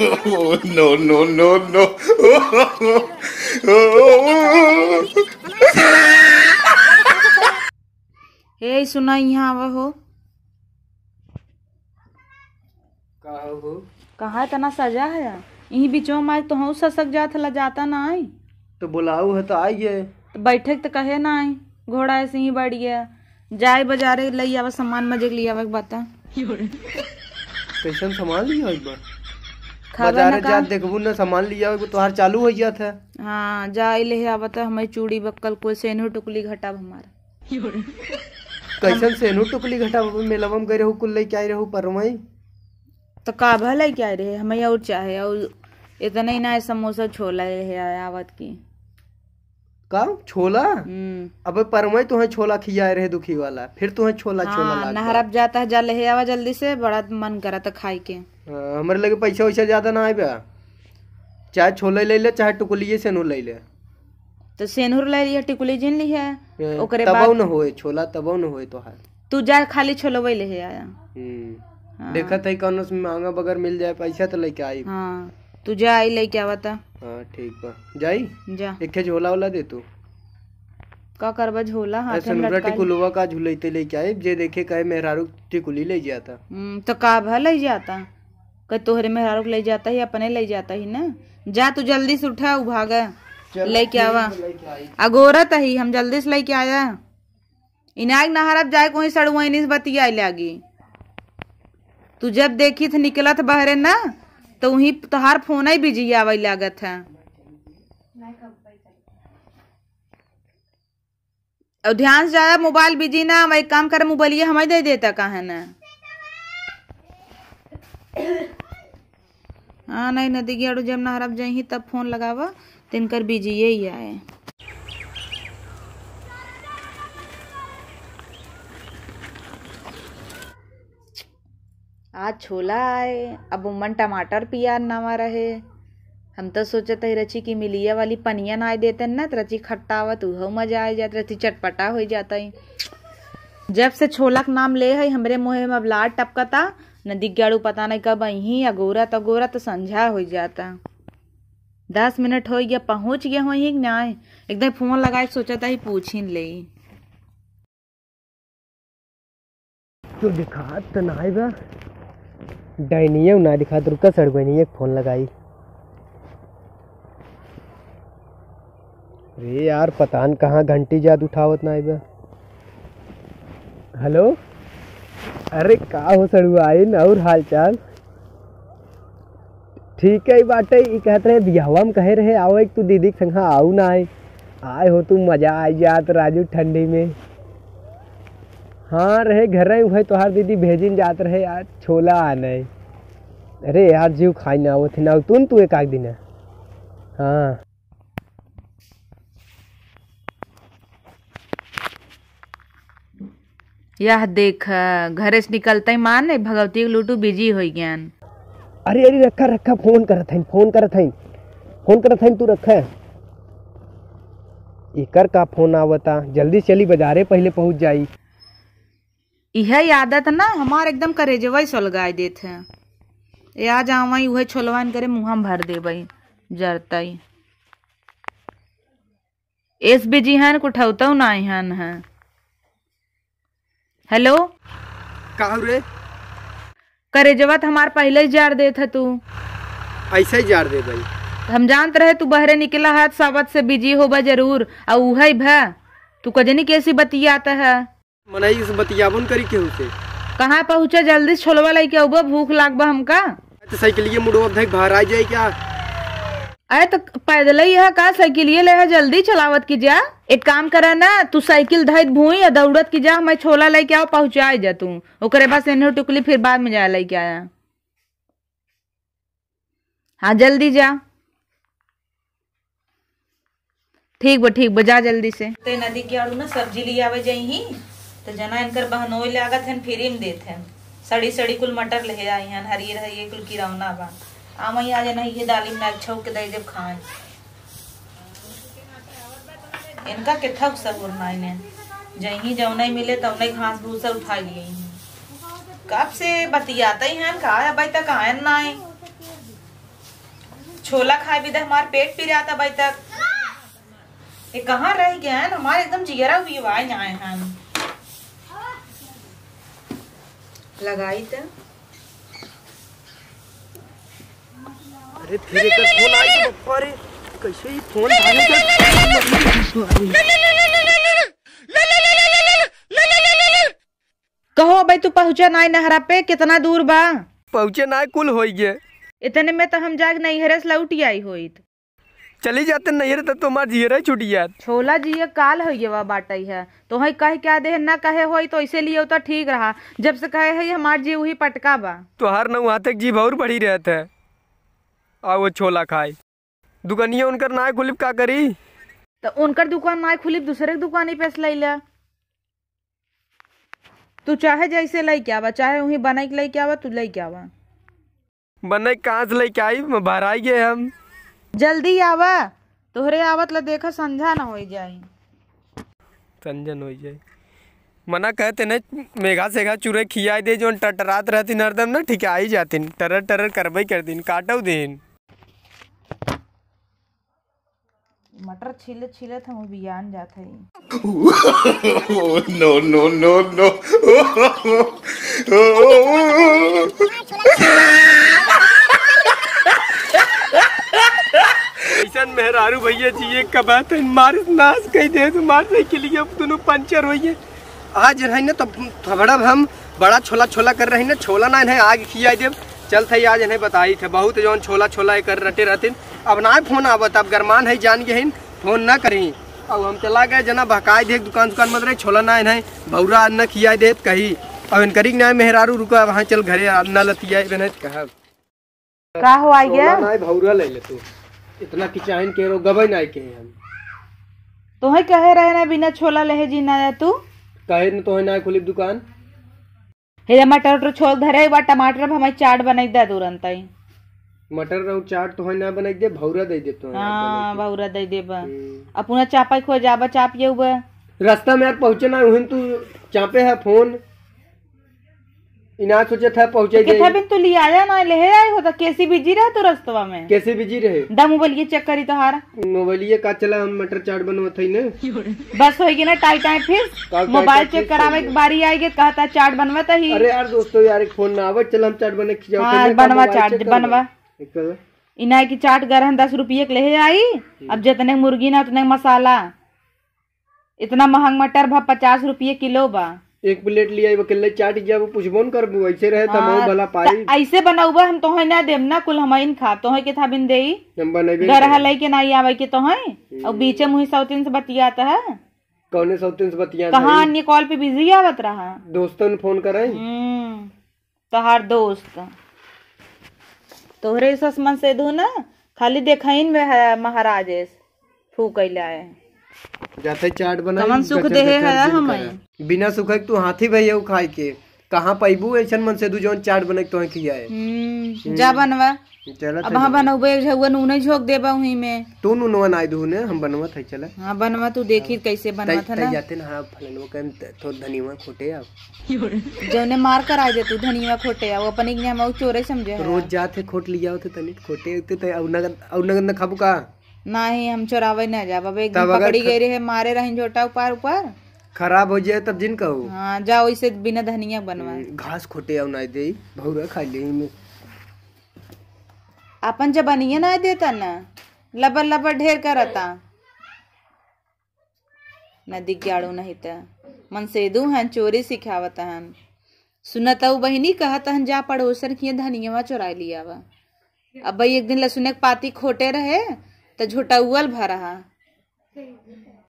Oh, no, no, no, no. हे सुना यहाँ आवा हो। हो कहाँ तना सजा है यही बीचों में तो हूँ ससक जात ला जाता ना आई तो बुलाऊ है तो आइए। तो बैठे तो कहे ना आई घोड़ा ऐसे ही बढ़ गया जाए बाजारे लई आवा सामान मजे के लिए आवा बता कैसन सामान लिया एक बार खावे बाजार ना जा का देखबू ना सामान लिया तोहार चालू हो गया था। हाँ जाए ले आवा तो हमें चूड़ी बक्कल कोई सेनू टुकली घटाब हमारा कैसन सेनू टुकली घटा मेलवा में गए रहू कुल लेके आई रहू परमई तो का भले क्या रहे हमें और चाहे और इतना ही ना समोसा छोला है आवत की का छोला। अबे परमई तुम्हें छोला खियाए रहे दुखी वाला फिर तुम्हें छोला छोला हाँ नहरब जाता है जा ले आवा जल्दी से बड़ा मन करा था खाई के। हमारे लगे पैसा वैसा ज्यादा ना आए बा चाहे छोले ले ले चाहे टुकलिए सेनूर ले ले तो सेनूर ले लिया टिकुली जिन ली है ओकरे तबौ बाद न होए छोला तबौ न होए तोहार तू जा खाली छोलवे ले आया। देखा था कौन महंगा बगर मिल जाए पैसा तो लेके आई। हाँ तू जा आई लेके आवा था। हाँ ठीक बा जाई जा एक झोला वाला दे तू का करबा झोला हाथ में सनुरा लटकाई टिकुलवा का झुलैते लेके आए जे देखे कहे मेहरारू टिकुली ले जाता। तो का भा ले जाता कह तोहरे मेहरारू ले जाता ही अपने ले जाता ही ना जा तू जल्दी से उठा भागा लेके आवा अगोरत ही हम जल्दी से लेके आया इनाग नहरब जाए कोई सड़ुआनी से बतिया लागी तू जब देखी थ निकलत बहरे ना तो वही तोहार फोन ही बिजी आवे लागत है और ध्यान से ज्यादा मोबाइल बिजी ना वही काम कर मोबाइल हमें दे देता कहा ना। हाँ नहीं नदी गया जब नहरब जाही तब फोन लगावा तिनकर बिजी ही आए। आज छोला आए अब उमन टमाटर प्याज नवा रहे हम तो सोचते थे रची की मिलिया वाली पनिया ना देते ना तो रची खट्टा आवत उहो मजा आ जाता रची चटपटा हो जाता है। जब से छोला का नाम ले है हमरे मुँह में अब लार टपकता नदी गाड़ू पता नहीं कब अही अगोरा तो संझा हो जाता। 10 मिनट हो गया पहुंच गया हो ना एकदम फोन लगाए सोचा था ही पूछ ही ले तो दिखा तो ना बा डायनिया ना दिखा रुका सड़गनी एक फोन लगाई। अरे यार पता न कहाँ घंटी जाद उठावत ना बा। हेलो अरे का हो सड़ुआई न और हाल चाल ठीक है बाटे कहते रहे बिहवा में कहे रहे आओ एक तू दीदी के संग आऊ ना आए हो तू मजा आ जात राजू ठंडी में। हाँ रहे घर रहे वही तोहार दीदी भेजिन जात रहे यार छोला आने अरे यार जीव खाई ना वो थे ना तू एक आग दिन। हाँ यह देख घरे से निकलते ही मान भगवती के लूटू बिजी हो गयान। अरे अरे रखा रखा फोन करत हई तू रखा इकर का फोन आवता जल्दी चली बाजारे पहले पहुंच जाई। यह आदत ना हमार एकदम करेजवा सोलगाय देत है ये आ जावाई वह छोलवान करे मुँह में भर दे भाई जरता ही एस बिजी हन कुठौता ना हन है। हेलो का रे करेजवा हमार पहले ही जार देत है तू ऐसे ही जार दे भाई हम जानते रहे तू बहरे निकला है सावत से बिजी होबा जरूर और उहे भा तू कजनी कैसी बतियाता है मनाई से बतियाबन करी केहू से कहाँ पहुँचा जल्दी छोलवा लेके आऊबा भूख लागबा हमका तो साइकिलिए मुड़वा भाई बाहर आ जाए क्या। अरे तो पैदल ही है का साइकिलिए ले है जल्दी चलावत की जा एक काम करा ना तू साइकिल धैत भूई या दौड़त की जा मैं छोला लेके आओ पहुँचाए जा तू ओकरे बाद से टुकली फिर बाद में जा लेके आया। हाँ जल्दी जा ठीक बा जा जल्दी से ते नदी के आड़ू ना सब्जी ले आवे जाई तो जना इनकर बहनोई लागत है फ्री में देते हैं सड़ी कुल मटर ले आई हैं हरियर कुल किरौना बा आम आ जाना ये दाली में छौक के दे देव खाए इनका कितना सब उड़ना इन्हें जही जौन नहीं मिले तब नहीं घास भूसा उठा लिए कब से बतियाते ही हैं का भाई तक आयन ना आए छोला खाए भी हमारे पेट पी रहा था भाई तक। ये कहाँ रह गया है हमारे एकदम जिगरा हुई आए हम लगाई तो। अरे फिर एक फोन आई तो बप्पा रे कैसे ही फोन कहो भाई तू पहुंचा ना नहरा पे कितना दूर बा? पहुंचे ना कुल हो गए इतने में तो हम जाग नैहरे से लौट आई होई। चली जाते नैहरे तब तो हमार जियरा छूट जात। छोला जी ये काल हो गया बाटई है तो है कहे क्या दे ना कहे होई तो इसे लिए तो ठीक रहा। जब से कहे है हमार जी वही पटका बा तो हर न वहाँ तक जीभ और बढ़ी रहता है और वो छोला खाए। दुकानिया उनकर ना खुलिप का करी तो उनकर दुकान ना खुली दूसरे की दुकान ही पैसे ले लिया। तू चाहे जैसे ले क्या बा चाहे वही बनाई के ले क्या बा तू ले क्या बा बने कहाँ से लेके आई बाहर आई गए हम। जल्दी आवा तोहरे आवत ला देखा संझा ना हो जाए। संजन हो जाए मना कहते न मेघा सेघा चूरे खिया दे जो टटरात रहती नरदम ना ठीक आई जाती टरर टरर करबई कर दिन काटो दिन। मटर छिले छिले हम बियान जाते हैं। No, no, no, no. ऐसा मेहरारू भैया जी एक का बात है मार नाश कह दे तो मार नहीं के लिए अब दोनों पंचर होइए। आज है ना तो थबड़ा हम बड़ा छोला छोला कर रहे ना छोला ना है आग खिया दे चल थे आज नहीं बताई थे बहुत जौन छोला छोला कर रटे रहते अब ना फोन आवत अब गरमान है जान के फोन ना करी। अब हम चला गए जना बहकाए दे दुकान मत रहे छोला ना है भौरा न खिया दे कही अब इन करी ना मेहरारू रुका वहाँ चल घरे न लतिया कहा का हो आई गया भौरा ले ले तू इतना किचाइन के रो गबई ना के हम तो है कहे रहे ना बिना छोला लहे जी ना तू कहे न तो है ना खुली दुकान हे मटर छोल धरे बा टमाटर हमारी चाट बनाई दे तुरंत ही मटर रहो चाट तो है ना बनाई दे भौरा दे दे तो हां भौरा दे दे बा अपना चापा खो जाबा चाप ये बा रास्ता में यार पहुंचे ना हुन तू चापे है फोन इना सोचे था पहुंचे गए कितना बिन तू ले आया ना ले आए हो तो कैसी बिजी रहा तो रास्ता में कैसे बिजी रहे दा मोबाइल चेक करी तो हार मोबाइल का चला हम मटर चाट बनवत है ना बस होगी ना टाइट टाइट फिर मोबाइल चेक करावे की बारी आएगी कहता चाट बनवत ही। अरे यार दोस्तों यार एक फोन ना आवत चल हम चाट बने खिजाओ हां बनवा चाट बनवा इना की चाट गरहन 10 रुपये के ले आई। अब जितने मुर्गी ना उतने मसाला इतना महंग मटर भा 50 रुपये किलो बा एक प्लेट लिया अकेले चाट जब पूछबोन करबू ऐसे रहे त मो भला पाई ऐसे बनाऊबा हम तो है ना देम ना कुल हम इन खा तो है के था बिन देई हम बनैबे गरहा लई के नहीं आवे के तो है और बीचे मुही सौतीन से बतियाता है कौने सौतीन से बतिया कहां अन्य कॉल पे बिजी आवत रहा दोस्तों ने फोन करे तोहार दोस्त तोहरे ससमन से दू ना खाली देखाइन में है महाराजेश फूकैले आए जाते चाट बना कमन सुख दे है हमें बिना सुख तू हाथी भैया खाए के कहाँ पैबू ऐसा मन से दू जौन चाट बने तो खिया है जा बनवा चल अब हां बनौबे झुआ नूने झोक देबा वही में तू नूनवा नाई दू ने हम बनवत है चल हां बनवा तू देखी कैसे बनवत है ना जाते ना फलनवा के तो धनीवा खोटे अब जौने मार कर आ जे तू धनीवा खोटे अब अपन इग्ने हम चोरे समझे रोज जाते खोट लिया होते तनी खोटे होते तो और नगद न खाबू का नहीं हम चोरावे न जाब अब एकदम पकड़ी गई रहे मारे रही झोटा ऊपर ऊपर खराब हो जाए तब जिन कहू हां जाओ इसे बिना धनिया बनवा घास खोटे और नहीं दे भौरा खा ले में अपन जब बनिए ना देता ना लबर लबर ढेर करता न दिग्याड़ू नहीं था मन से दू हन चोरी सिखावता हन सुनता बहिनी कहता हन जा पड़ोसन की धनिया चुरा लिया वा। अब भाई एक दिन लहसुन के पाती खोटे रहे तो झोटा उल भरा